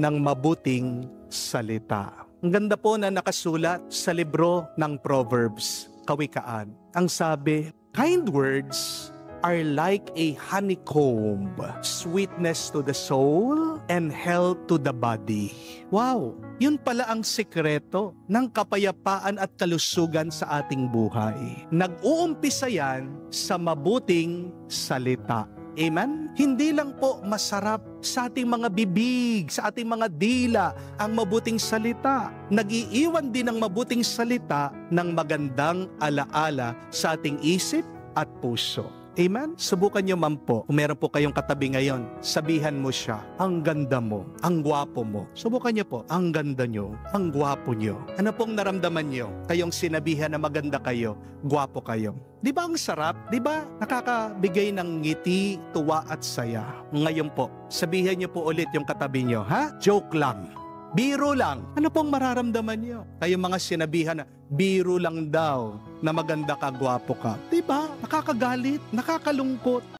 ng mabuting salita. Ang ganda po na nakasulat sa libro ng Proverbs, Kawikaan. Ang sabi, kind words are like a honeycomb, sweetness to the soul and health to the body. Wow! Yun pala ang sikreto ng kapayapaan at kalusugan sa ating buhay. Nag-uumpisa yan sa mabuting salita. Amen? Hindi lang po masarap sa ating mga bibig, sa ating mga dila, ang mabuting salita. Nag-iiwan din ng mabuting salita ng magandang alaala sa ating isip at puso. Amen? Subukan nyo man po. Kung meron po kayong katabi ngayon, sabihan mo siya, ang ganda mo, ang gwapo mo. Subukan nyo po, ang ganda nyo, ang gwapo nyo. Ano pong naramdaman nyo? Kayong sinabihan na maganda kayo, gwapo kayo. Di ba ang sarap? Di ba nakakabigay ng ngiti, tuwa at saya? Ngayon po, sabihan nyo po ulit yung katabi nyo, ha? Joke lang. Biro lang. Ano pong mararamdaman nyo? Kayong mga sinabihan na, biro lang daw na maganda ka, gwapo ka. Diba? Nakakagalit, nakakalungkot.